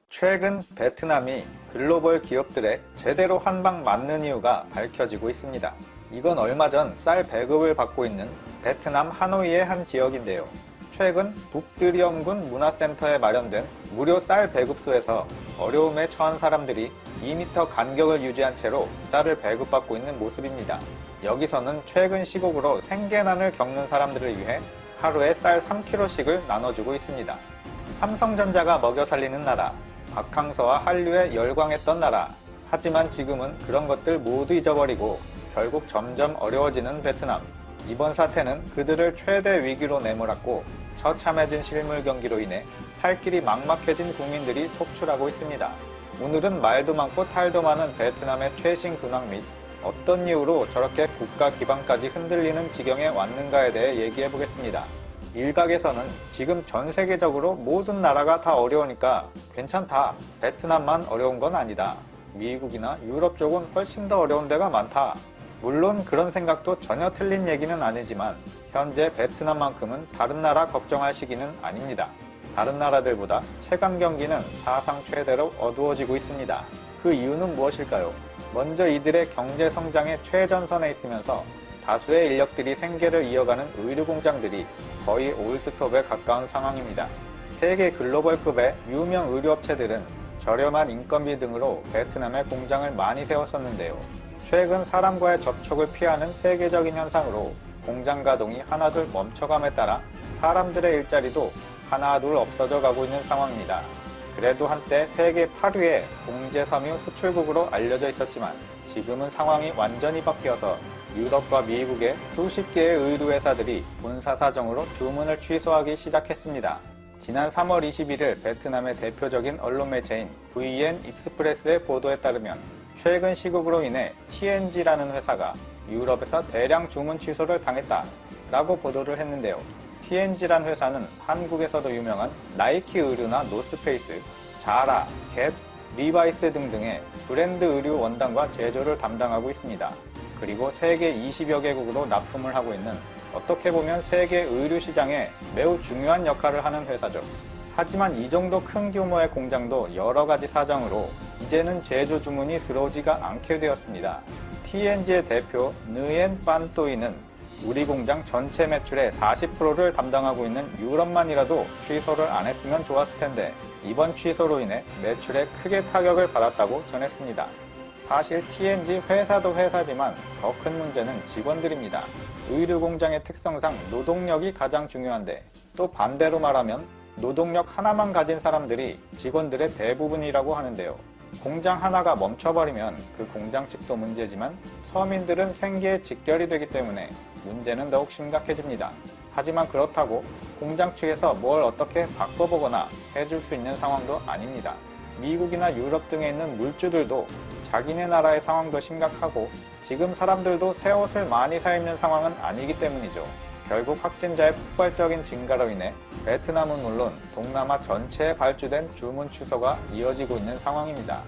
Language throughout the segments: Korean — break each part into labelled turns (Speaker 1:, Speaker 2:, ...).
Speaker 1: 최근 베트남이 글로벌 기업들에 제대로 한 방 맞는 이유가 밝혀지고 있습니다. 이건 얼마 전 쌀 배급을 받고 있는 베트남 하노이의 한 지역인데요. 최근 북드리엄군 문화센터에 마련된 무료 쌀 배급소에서 어려움에 처한 사람들이 2m 간격을 유지한 채로 쌀을 배급받고 있는 모습입니다. 여기서는 최근 시국으로 생계난을 겪는 사람들을 위해 하루에 쌀 3kg씩을 나눠주고 있습니다. 삼성전자가 먹여 살리는 나라, 박항서와 한류에 열광했던 나라. 하지만 지금은 그런 것들 모두 잊어버리고 결국 점점 어려워지는 베트남. 이번 사태는 그들을 최대 위기로 내몰았고 처참해진 실물 경기로 인해 살 길이 막막해진 국민들이 속출하고 있습니다. 오늘은 말도 많고 탈도 많은 베트남의 최신 근황 및 어떤 이유로 저렇게 국가 기반까지 흔들리는 지경에 왔는가에 대해 얘기해 보겠습니다. 일각에서는 지금 전 세계적으로 모든 나라가 다 어려우니까 괜찮다. 베트남만 어려운 건 아니다. 미국이나 유럽 쪽은 훨씬 더 어려운 데가 많다. 물론 그런 생각도 전혀 틀린 얘기는 아니지만 현재 베트남만큼은 다른 나라 걱정할 시기는 아닙니다. 다른 나라들보다 체감 경기는 사상 최대로 어두워지고 있습니다. 그 이유는 무엇일까요? 먼저 이들의 경제 성장의 최전선에 있으면서 다수의 인력들이 생계를 이어가는 의류 공장들이 거의 올스톱에 가까운 상황입니다. 세계 글로벌급의 유명 의류업체들은 저렴한 인건비 등으로 베트남에 공장을 많이 세웠었는데요. 최근 사람과의 접촉을 피하는 세계적인 현상으로 공장 가동이 하나둘 멈춰감에 따라 사람들의 일자리도 하나둘 없어져 가고 있는 상황입니다. 그래도 한때 세계 8위의 공제섬유 수출국으로 알려져 있었지만 지금은 상황이 완전히 바뀌어서 유럽과 미국의 수십 개의 의류 회사들이 본사 사정으로 주문을 취소하기 시작했습니다. 지난 3월 21일 베트남의 대표적인 언론 매체인 VN 익스프레스의 보도에 따르면 최근 시국으로 인해 TNG라는 회사가 유럽에서 대량 주문 취소를 당했다라고 보도를 했는데요. TNG란 회사는 한국에서도 유명한 나이키 의류나 노스페이스, 자라, 갭, 리바이스 등등의 브랜드 의류 원단과 제조를 담당하고 있습니다. 그리고 세계 20여 개국으로 납품을 하고 있는 어떻게 보면 세계 의류 시장에 매우 중요한 역할을 하는 회사죠. 하지만 이 정도 큰 규모의 공장도 여러 가지 사정으로 이제는 제조 주문이 들어오지가 않게 되었습니다. TNG의 대표 느엔 빤또이는 우리 공장 전체 매출의 40%를 담당하고 있는 유럽만이라도 취소를 안 했으면 좋았을 텐데 이번 취소로 인해 매출에 크게 타격을 받았다고 전했습니다. 사실 TNG 회사도 회사지만 더 큰 문제는 직원들입니다. 의류 공장의 특성상 노동력이 가장 중요한데 또 반대로 말하면 노동력 하나만 가진 사람들이 직원들의 대부분이라고 하는데요. 공장 하나가 멈춰버리면 그 공장 측도 문제지만 서민들은 생계에 직결이 되기 때문에 문제는 더욱 심각해집니다. 하지만 그렇다고 공장 측에서 뭘 어떻게 바꿔보거나 해줄 수 있는 상황도 아닙니다. 미국이나 유럽 등에 있는 물주들도 자기네 나라의 상황도 심각하고 지금 사람들도 새 옷을 많이 사 입는 상황은 아니기 때문이죠. 결국 확진자의 폭발적인 증가로 인해 베트남은 물론 동남아 전체에 발주된 주문 취소가 이어지고 있는 상황입니다.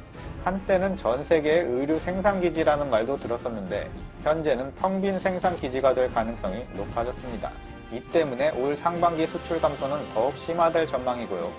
Speaker 1: 한때는 전 세계의 의류 생산기지라는 말도 들었었는데 현재는 텅 빈 생산기지가 될 가능성이 높아졌습니다. 이 때문에 올 상반기 수출 감소는 더욱 심화될 전망이고요.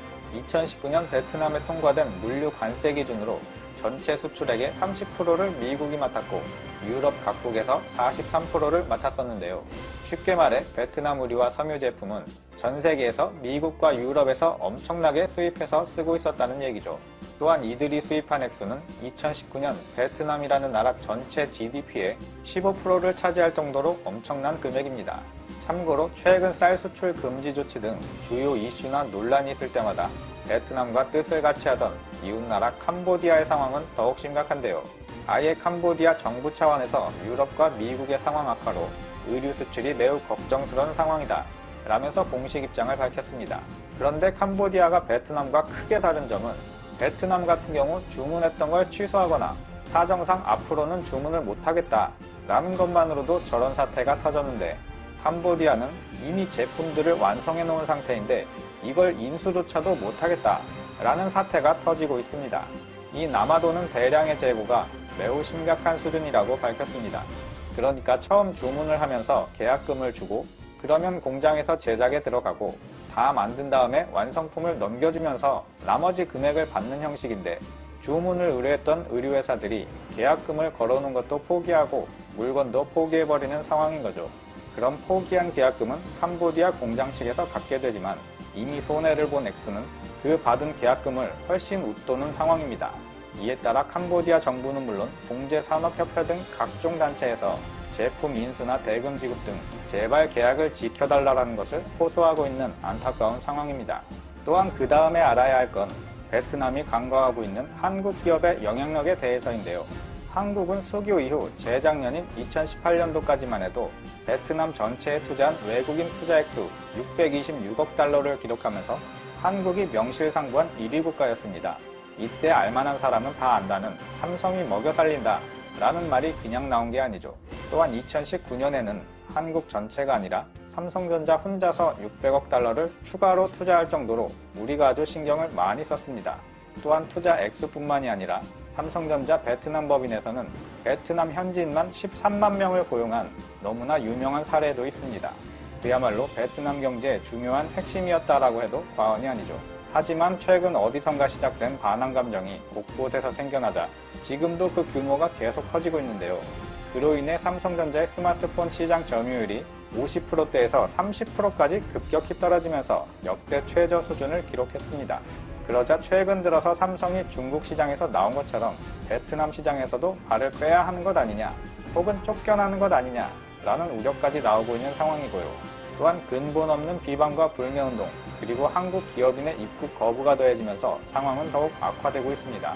Speaker 1: 2019년 베트남에 통과된 물류 관세 기준으로 전체 수출액의 30%를 미국이 맡았고 유럽 각국에서 43%를 맡았었는데요. 쉽게 말해 베트남 의류와 섬유 제품은 전 세계에서 미국과 유럽에서 엄청나게 수입해서 쓰고 있었다는 얘기죠. 또한 이들이 수입한 액수는 2019년 베트남이라는 나라 전체 GDP의 15%를 차지할 정도로 엄청난 금액입니다. 참고로 최근 쌀 수출 금지 조치 등 주요 이슈나 논란이 있을 때마다 베트남과 뜻을 같이 하던 이웃나라 캄보디아의 상황은 더욱 심각한데요. 아예 캄보디아 정부 차원에서 유럽과 미국의 상황 악화로 의류 수출이 매우 걱정스러운 상황이다 라면서 공식 입장을 밝혔습니다. 그런데 캄보디아가 베트남과 크게 다른 점은 베트남 같은 경우 주문했던 걸 취소하거나 사정상 앞으로는 주문을 못하겠다 라는 것만으로도 저런 사태가 터졌는데 캄보디아는 이미 제품들을 완성해 놓은 상태인데 이걸 인수조차도 못하겠다 라는 사태가 터지고 있습니다. 이 남아도는 대량의 재고가 매우 심각한 수준이라고 밝혔습니다. 그러니까 처음 주문을 하면서 계약금을 주고 그러면 공장에서 제작에 들어가고 다 만든 다음에 완성품을 넘겨주면서 나머지 금액을 받는 형식인데, 주문을 의뢰했던 의류회사들이 계약금을 걸어놓은 것도 포기하고 물건도 포기해버리는 상황인 거죠. 그럼 포기한 계약금은 캄보디아 공장 측에서 갖게 되지만, 이미 손해를 본 액수는 그 받은 계약금을 훨씬 웃도는 상황입니다. 이에 따라 캄보디아 정부는 물론 봉제산업협회 등 각종 단체에서 제품 인수나 대금 지급 등 제발 계약을 지켜달라는 것을 호소하고 있는 안타까운 상황입니다. 또한 그 다음에 알아야 할 건 베트남이 간과하고 있는 한국 기업의 영향력에 대해서인데요. 한국은 수교 이후 재작년인 2018년도까지만 해도 베트남 전체에 투자한 외국인 투자 액수 626억 달러를 기록하면서 한국이 명실상부한 1위 국가였습니다. 이때 알만한 사람은 다 안다는 삼성이 먹여 살린다 라는 말이 그냥 나온 게 아니죠. 또한 2019년에는 한국 전체가 아니라 삼성전자 혼자서 600억 달러를 추가로 투자할 정도로 우리가 아주 신경을 많이 썼습니다. 또한 투자 액수뿐만이 아니라 삼성전자 베트남 법인에서는 베트남 현지인만 13만 명을 고용한 너무나 유명한 사례도 있습니다. 그야말로 베트남 경제의 중요한 핵심이었다라고 해도 과언이 아니죠. 하지만 최근 어디선가 시작된 반항 감정이 곳곳에서 생겨나자 지금도 그 규모가 계속 커지고 있는데요. 그로 인해 삼성전자의 스마트폰 시장 점유율이 50%대에서 30%까지 급격히 떨어지면서 역대 최저 수준을 기록했습니다. 그러자 최근 들어서 삼성이 중국 시장에서 나온 것처럼 베트남 시장에서도 발을 빼야 하는 것 아니냐, 혹은 쫓겨나는 것 아니냐 라는 우려까지 나오고 있는 상황이고요. 또한 근본 없는 비방과 불매운동, 그리고 한국 기업인의 입국 거부가 더해지면서 상황은 더욱 악화되고 있습니다.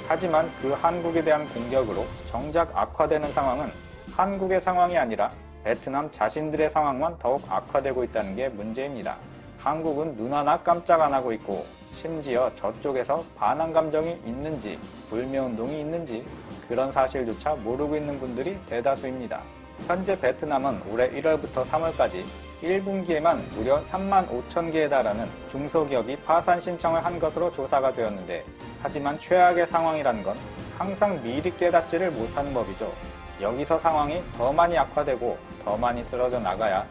Speaker 1: 하지만 그 한국에 대한 공격으로 정작 악화되는 상황은 한국의 상황이 아니라 베트남 자신들의 상황만 더욱 악화되고 있다는 게 문제입니다. 한국은 눈 하나 깜짝 안 하고 있고, 심지어 저쪽에서 반항 감정이 있는지 불매운동이 있는지 그런 사실조차 모르고 있는 분들이 대다수입니다. 현재 베트남은 올해 1월부터 3월까지 1분기에만 무려 3만 5천 개에 달하는 중소기업이 파산 신청을 한 것으로 조사가 되었는데, 하지만 최악의 상황이라는 건 항상 미리 깨닫지를 못하는 법이죠. 여기서 상황이 더 많이 악화되고 더 많이 쓰러져 나가야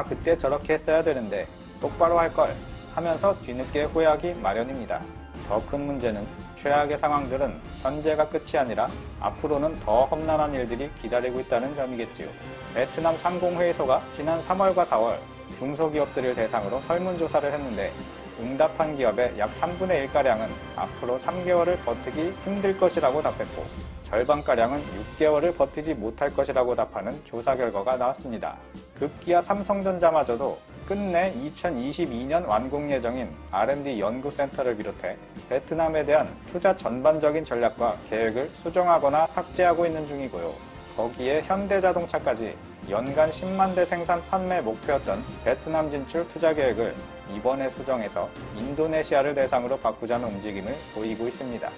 Speaker 1: 그때 저렇게 했어야 되는데 똑바로 할 걸 하면서 뒤늦게 후회하기 마련입니다. 더 큰 문제는 최악의 상황들은 현재가 끝이 아니라 앞으로는 더 험난한 일들이 기다리고 있다는 점이겠지요. 베트남 상공회의소가 지난 3월과 4월 중소기업들을 대상으로 설문조사를 했는데, 응답한 기업의 약 3분의 1가량은 앞으로 3개월을 버티기 힘들 것이라고 답했고, 절반가량은 6개월을 버티지 못할 것이라고 답하는 조사 결과가 나왔습니다. 급기야 삼성전자마저도 끝내 2022년 완공 예정인 R&D 연구센터를 비롯해 베트남에 대한 투자 전반적인 전략과 계획을 수정하거나 삭제하고 있는 중이고요. 거기에 현대자동차까지 연간 10만 대 생산 판매 목표였던 베트남 진출 투자 계획을 이번에 수정해서 인도네시아를 대상으로 바꾸자는 움직임을 보이고 있습니다.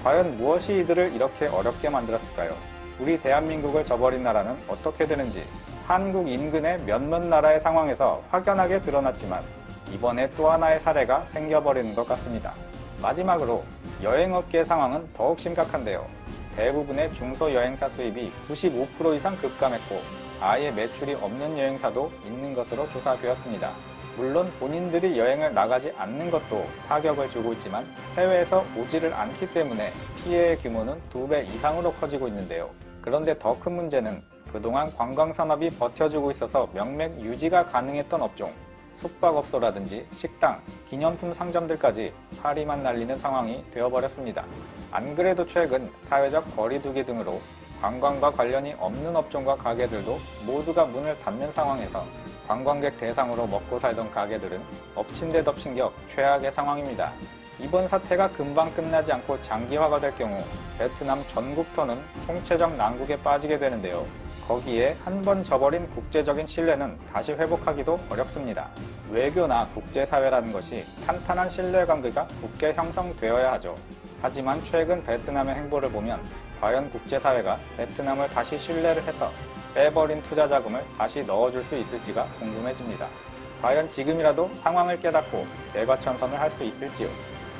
Speaker 1: 과연 무엇이 이들을 이렇게 어렵게 만들었을까요? 우리 대한민국을 저버린 나라는 어떻게 되는지 한국 인근의 몇몇 나라의 상황에서 확연하게 드러났지만, 이번에 또 하나의 사례가 생겨버리는 것 같습니다. 마지막으로 여행업계의 상황은 더욱 심각한데요. 대부분의 중소여행사 수입이 95% 이상 급감했고, 아예 매출이 없는 여행사도 있는 것으로 조사되었습니다. 물론 본인들이 여행을 나가지 않는 것도 타격을 주고 있지만, 해외에서 오지를 않기 때문에 피해의 규모는 2배 이상으로 커지고 있는데요. 그런데 더 큰 문제는 그동안 관광산업이 버텨주고 있어서 명맥 유지가 가능했던 업종, 숙박업소라든지 식당, 기념품 상점들까지 파리만 날리는 상황이 되어버렸습니다. 안 그래도 최근 사회적 거리두기 등으로 관광과 관련이 없는 업종과 가게들도 모두가 문을 닫는 상황에서 관광객 대상으로 먹고 살던 가게들은 엎친 데 덮친 격 최악의 상황입니다. 이번 사태가 금방 끝나지 않고 장기화가 될 경우 베트남 전국토는 총체적 난국에 빠지게 되는데요. 거기에 한 번 저버린 국제적인 신뢰는 다시 회복하기도 어렵습니다. 외교나 국제사회라는 것이 탄탄한 신뢰관계가 굳게 형성되어야 하죠. 하지만 최근 베트남의 행보를 보면 과연 국제사회가 베트남을 다시 신뢰를 해서 빼버린 투자 자금을 다시 넣어줄 수 있을지가 궁금해집니다. 과연 지금이라도 상황을 깨닫고 대과천선을 할 수 있을지요.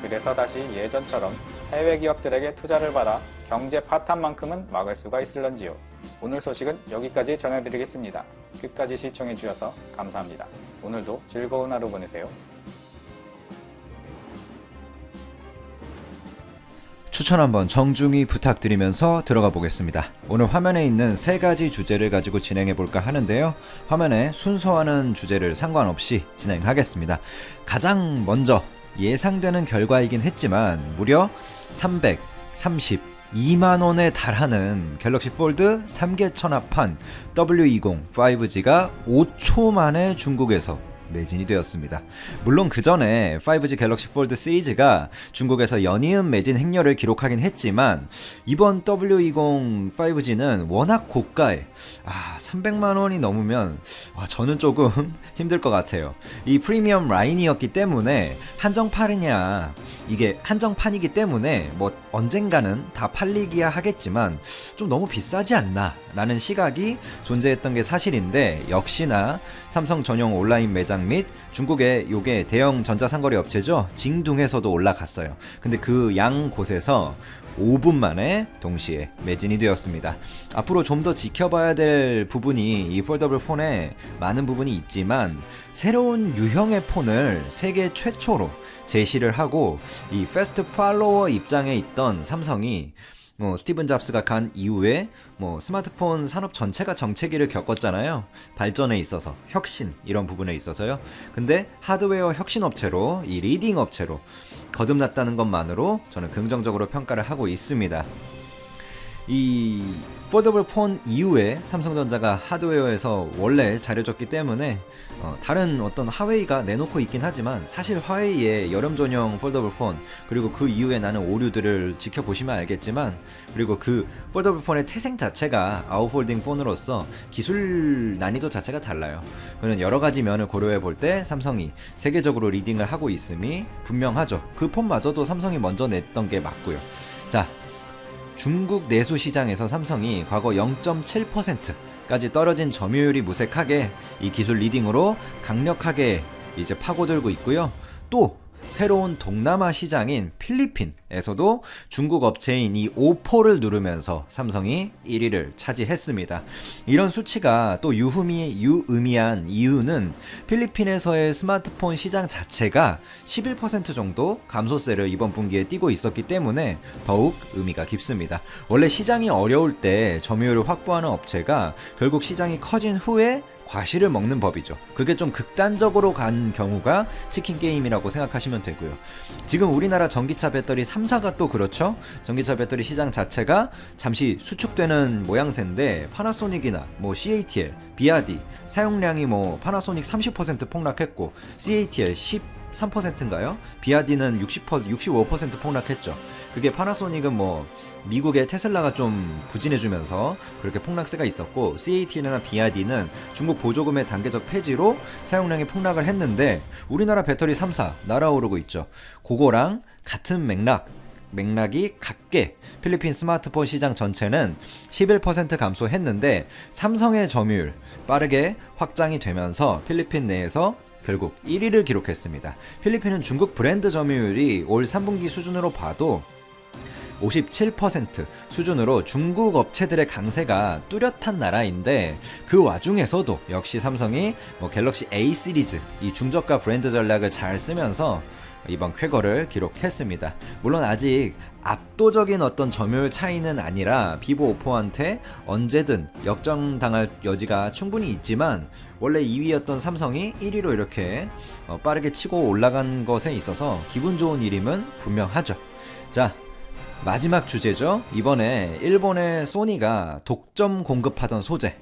Speaker 1: 그래서 다시 예전처럼 해외 기업들에게 투자를 받아 경제 파탄만큼은 막을 수가 있을런지요. 오늘 소식은 여기까지 전해드리겠습니다. 끝까지 시청해주셔서 감사합니다. 오늘도 즐거운 하루 보내세요.
Speaker 2: 추천 한번 정중히 부탁드리면서 들어가 보겠습니다. 오늘 화면에 있는 3가지 주제를 가지고 진행해 볼까 하는데요. 화면에 순서와는 주제를 상관없이 진행하겠습니다. 가장 먼저 예상되는 결과이긴 했지만 무려 332만원에 달하는 갤럭시 폴드 3개 천합판 W20 5G가 5초 만에 중국에서 매진이 되었습니다. 물론 그 전에 5G 갤럭시 폴드 시리즈가 중국에서 연이은 매진 행렬을 기록하긴 했지만 이번 W20 5G는 워낙 고가에 300만원이 넘으면 저는 조금 힘들 것 같아요. 이 프리미엄 라인이었기 때문에 한정판이냐, 이게 한정판이기 때문에 뭐 언젠가는 다 팔리기야 하겠지만 좀 너무 비싸지 않나 라는 시각이 존재했던 게 사실인데, 역시나 삼성 전용 온라인 매장 및 중국의 요게 대형 전자상거래 업체죠, 징둥에서도 올라갔어요. 근데 그 양 곳에서 5분 만에 동시에 매진이 되었습니다. 앞으로 좀 더 지켜봐야 될 부분이 이 폴더블 폰에 많은 부분이 있지만, 새로운 유형의 폰을 세계 최초로 제시를 하고 이 패스트 팔로워 입장에 있던 삼성이 스티븐 잡스가 간 이후에 스마트폰 산업 전체가 정체기를 겪었잖아요. 발전에 있어서, 혁신 이런 부분에 있어서요. 근데 하드웨어 혁신 업체로, 이 리딩 업체로 거듭났다는 것만으로 저는 긍정적으로 평가를 하고 있습니다. 이 폴더블 폰 이후에 삼성전자가 하드웨어에서 원래 잘해줬기 때문에 다른 어떤 화웨이가 내놓고 있긴 하지만, 사실 화웨이의 여름 전용 폴더블 폰, 그리고 그 이후에 나는 오류들을 지켜보시면 알겠지만, 그리고 그 폴더블 폰의 태생 자체가 아웃폴딩 폰으로서 기술 난이도 자체가 달라요. 그런 여러가지 면을 고려해 볼 때 삼성이 세계적으로 리딩을 하고 있음이 분명하죠. 그 폰마저도 삼성이 먼저 냈던 게 맞고요. 자, 중국 내수 시장에서 삼성이 과거 0.7%까지 떨어진 점유율이 무색하게 이 기술 리딩으로 강력하게 이제 파고들고 있고요. 또 새로운 동남아 시장인 필리핀에서도 중국 업체인 이 오포를 누르면서 삼성이 1위를 차지했습니다. 이런 수치가 또 유의미한 이유는 필리핀에서의 스마트폰 시장 자체가 11% 정도 감소세를 이번 분기에 띄고 있었기 때문에 더욱 의미가 깊습니다. 원래 시장이 어려울 때 점유율을 확보하는 업체가 결국 시장이 커진 후에 과실을 먹는 법이죠. 그게 좀 극단적으로 간 경우가 치킨게임이라고 생각하시면 되고요. 지금 우리나라 전기차 배터리 3사가 또 그렇죠. 전기차 배터리 시장 자체가 잠시 수축되는 모양새인데, 파나소닉이나 CATL, 비아디 사용량이 파나소닉 30% 폭락했고 CATL 13%인가요? 비아디는 65% 폭락했죠. 그게 파나소닉은 미국의 테슬라가 좀 부진해주면서 그렇게 폭락세가 있었고, CATL이나 비아디는 중국 보조금의 단계적 폐지로 사용량이 폭락을 했는데, 우리나라 배터리 3사 날아오르고 있죠. 그거랑 같은 맥락이 같게 필리핀 스마트폰 시장 전체는 11% 감소했는데, 삼성의 점유율 빠르게 확장이 되면서 필리핀 내에서 결국 1위를 기록했습니다. 필리핀은 중국 브랜드 점유율이 올 3분기 수준으로 봐도 57% 수준으로 중국 업체들의 강세가 뚜렷한 나라인데, 그 와중에서도 역시 삼성이 갤럭시 A 시리즈 이 중저가 브랜드 전략을 잘 쓰면서 이번 쾌거를 기록했습니다. 물론 아직 압도적인 어떤 점유율 차이는 아니라 비보 오포한테 언제든 역전당할 여지가 충분히 있지만, 원래 2위였던 삼성이 1위로 이렇게 빠르게 치고 올라간 것에 있어서 기분 좋은 일임은 분명하죠. 자, 마지막 주제죠. 이번에 일본의 소니가 독점 공급하던 소재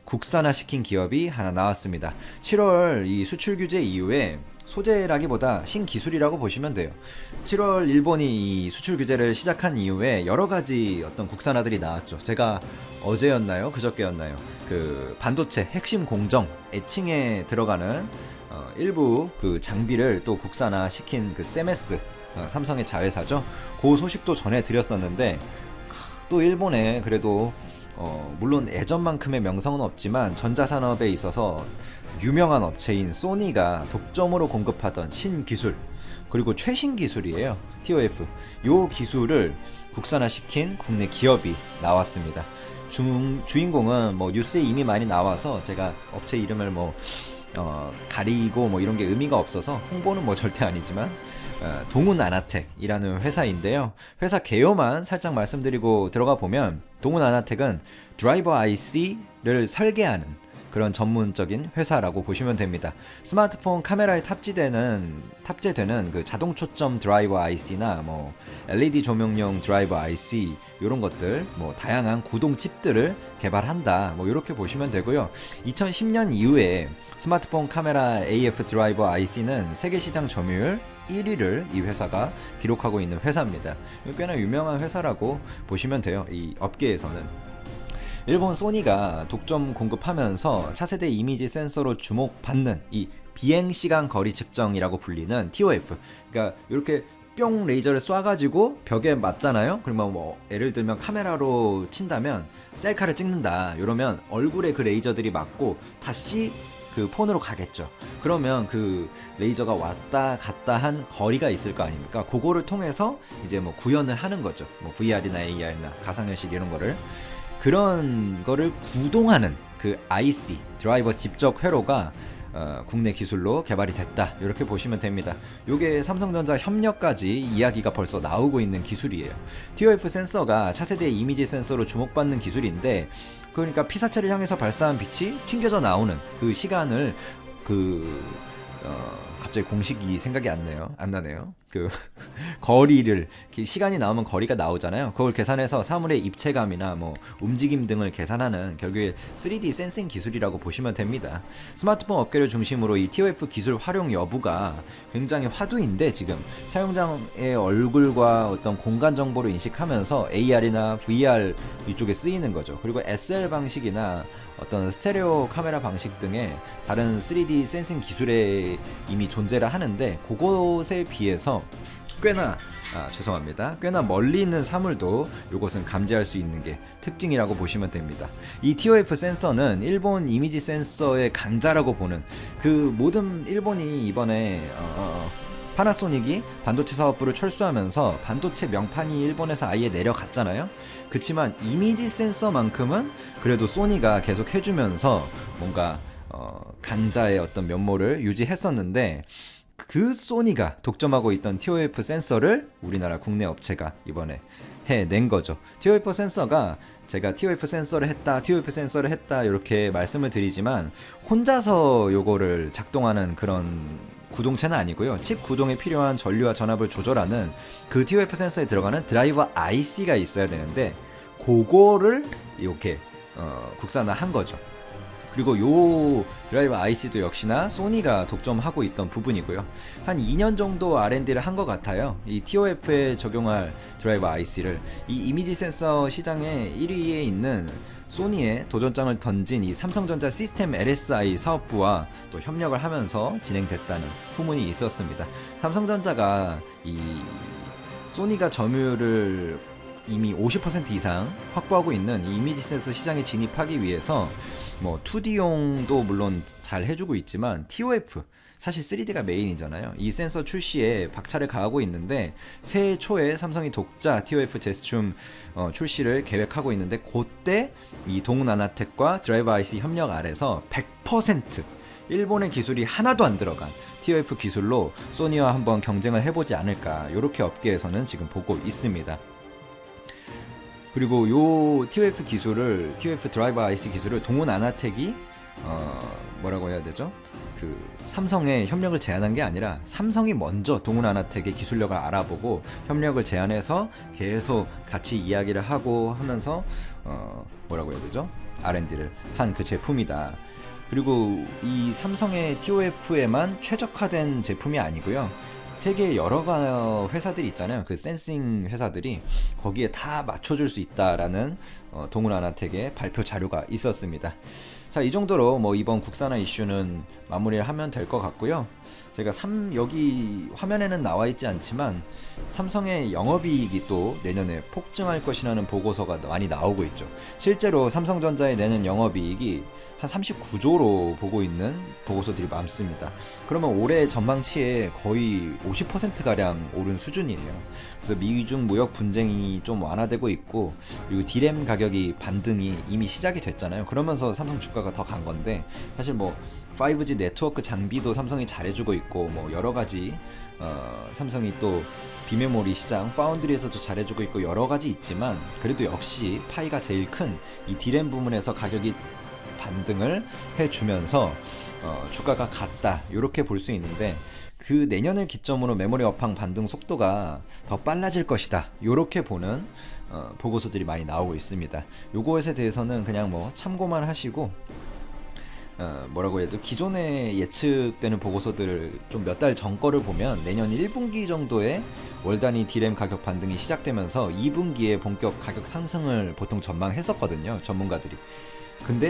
Speaker 2: 국산화시킨 기업이 하나 나왔습니다. 7월 이 수출 규제 이후에 소재라기보다 신기술이라고 보시면 돼요. 7월 일본이 이 수출 규제를 시작한 이후에 여러 가지 어떤 국산화들이 나왔죠. 제가 어제였나요? 그저께였나요? 그 반도체 핵심 공정 애칭에 들어가는 일부 그 장비를 또 국산화 시킨 그 세메스, 삼성의 자회사죠. 그 소식도 전해드렸었는데, 또 일본에 그래도 물론 예전만큼의 명성은 없지만 전자산업에 있어서 유명한 업체인 소니가 독점으로 공급하던 신기술, 그리고 최신 기술이에요. TOF. 요 기술을 국산화시킨 국내 기업이 나왔습니다. 주인공은 뉴스에 이미 많이 나와서 제가 업체 이름을 가리고 이런 게 의미가 없어서 홍보는 절대 아니지만, 동훈아나텍이라는 회사인데요. 회사 개요만 살짝 말씀드리고 들어가 보면 동훈아나텍은 드라이버 IC를 설계하는 그런 전문적인 회사라고 보시면 됩니다. 스마트폰 카메라에 탑재되는 그 자동 초점 드라이버 IC나 뭐 LED 조명용 드라이버 IC 이런 것들, 뭐 다양한 구동 칩들을 개발한다. 뭐 이렇게 보시면 되고요. 2010년 이후에 스마트폰 카메라 AF 드라이버 IC는 세계 시장 점유율 1위를 이 회사가 기록하고 있는 회사입니다. 꽤나 유명한 회사라고 보시면 돼요. 이 업계에서는. 일본 소니가 독점 공급하면서 차세대 이미지 센서로 주목받는 이 비행시간 거리 측정이라고 불리는 TOF, 그러니까 이렇게 뿅 레이저를 쏴가지고 벽에 맞잖아요. 그러면 뭐 예를 들면 카메라로 친다면 셀카를 찍는다 이러면 얼굴에 그 레이저들이 맞고 다시 그 폰으로 가겠죠. 그러면 그 레이저가 왔다 갔다 한 거리가 있을 거 아닙니까? 그거를 통해서 이제 뭐 구현을 하는 거죠. 뭐 VR이나 AR나 가상현실 이런 거를, 그런 거를 구동하는 그 IC 드라이버 집적 회로가 국내 기술로 개발이 됐다. 이렇게 보시면 됩니다. 요게 삼성전자 협력까지 이야기가 벌써 나오고 있는 기술이에요. TOF 센서가 차세대 이미지 센서로 주목받는 기술인데, 그러니까 피사체를 향해서 발사한 빛이 튕겨져 나오는 그 시간을 갑자기 공식이 생각이 안 나네요. 그 거리를, 시간이 나오면 거리가 나오잖아요. 그걸 계산해서 사물의 입체감이나 뭐 움직임 등을 계산하는 결국에 3D 센싱 기술이라고 보시면 됩니다. 스마트폰 업계를 중심으로 이 TOF 기술 활용 여부가 굉장히 화두인데, 지금 사용자의 얼굴과 어떤 공간 정보를 인식하면서 AR이나 VR 이쪽에 쓰이는 거죠. 그리고 SL 방식이나 어떤 스테레오 카메라 방식 등의 다른 3D 센싱 기술에 이미 존재를 하는데, 그것에 비해서 꽤나 멀리 있는 사물도 이것은 감지할 수 있는 게 특징이라고 보시면 됩니다. 이 TOF 센서는 일본 이미지 센서의 강자라고 보는, 그 모든 일본이 이번에 파나소닉이 반도체 사업부를 철수하면서 반도체 명판이 일본에서 아예 내려갔잖아요. 그치만 이미지 센서만큼은 그래도 소니가 계속 해주면서 뭔가 강자의 어떤 면모를 유지했었는데, 그 소니가 독점하고 있던 TOF 센서를 우리나라 국내 업체가 이번에 해낸 거죠. TOF 센서가, 제가 TOF 센서를 했다 이렇게 말씀을 드리지만 혼자서 요거를 작동하는 그런 구동체는 아니고요. 칩 구동에 필요한 전류와 전압을 조절하는 그 TOF 센서에 들어가는 드라이버 IC가 있어야 되는데, 그거를 이렇게 국산화한 거죠. 그리고 요 드라이버 IC도 역시나 소니가 독점하고 있던 부분이고요. 한 2년 정도 R&D를 한 것 같아요. 이 TOF에 적용할 드라이버 IC를 이 이미지 센서 시장의 1위에 있는 소니에 도전장을 던진 이 삼성전자 시스템 LSI 사업부와 또 협력을 하면서 진행됐다는 후문이 있었습니다. 삼성전자가 이 소니가 점유율을 이미 50% 이상 확보하고 있는 이 이미지 센서 시장에 진입하기 위해서 뭐 2D용도 물론 잘 해주고 있지만 TOF, 사실 3D가 메인이잖아요. 이 센서 출시에 박차를 가하고 있는데, 새해 초에 삼성이 독자 TOF 제스춤 출시를 계획하고 있는데, 그때 이 동훈아나텍과 드라이버 IC 협력 아래서 100% 일본의 기술이 하나도 안 들어간 TOF 기술로 소니와 한번 경쟁을 해보지 않을까, 이렇게 업계에서는 지금 보고 있습니다. 그리고 요 TOF 기술을, TOF 드라이버 IC 기술을 동훈아나텍이 뭐라고 해야 되죠? 그 삼성에 협력을 제안한 게 아니라 삼성이 먼저 동훈아나텍의 기술력을 알아보고 협력을 제안해서 계속 같이 이야기를 하고 하면서 뭐라고 해야 되죠? R&D를 한 그 제품이다. 그리고 이 삼성의 TOF에만 최적화된 제품이 아니고요. 세계 여러 회사들이 있잖아요. 그 센싱 회사들이 거기에 다 맞춰줄 수 있다라는 동훈아나텍의 발표 자료가 있었습니다. 자, 이 정도로 뭐 이번 국산화 이슈는 마무리를 하면 될 것 같고요. 제가 여기 화면에는 나와 있지 않지만 삼성의 영업이익이 또 내년에 폭증할 것이라는 보고서가 많이 나오고 있죠. 실제로 삼성전자의 내년 영업이익이 한 39조로 보고 있는 보고서들이 많습니다. 그러면 올해 전망치에 거의 50%가량 오른 수준이에요. 그래서 미중 무역 분쟁이 좀 완화되고 있고, 그리고 디램 가격이 반등이 이미 시작이 됐잖아요. 그러면서 삼성 주가가 주가가 더 간 건데, 사실 뭐 5G 네트워크 장비도 삼성이 잘해주고 있고 뭐 여러 가지 삼성이 또 비메모리 시장 파운드리에서도 잘해주고 있고 여러 가지 있지만, 그래도 역시 파이가 제일 큰 이 D램 부문에서 가격이 반등을 해주면서 주가가 갔다, 이렇게 볼 수 있는데, 그 내년을 기점으로 메모리 업황 반등 속도가 더 빨라질 것이다, 이렇게 보는 보고서들이 많이 나오고 있습니다. 요것에 대해서는 그냥 뭐 참고만 하시고, 뭐라고 해도 기존에 예측되는 보고서들을 좀 몇 달 전 거를 보면 내년 1분기 정도에 월 단위 D램 가격 반등이 시작되면서 2분기에 본격 가격 상승을 보통 전망했었거든요, 전문가들이. 근데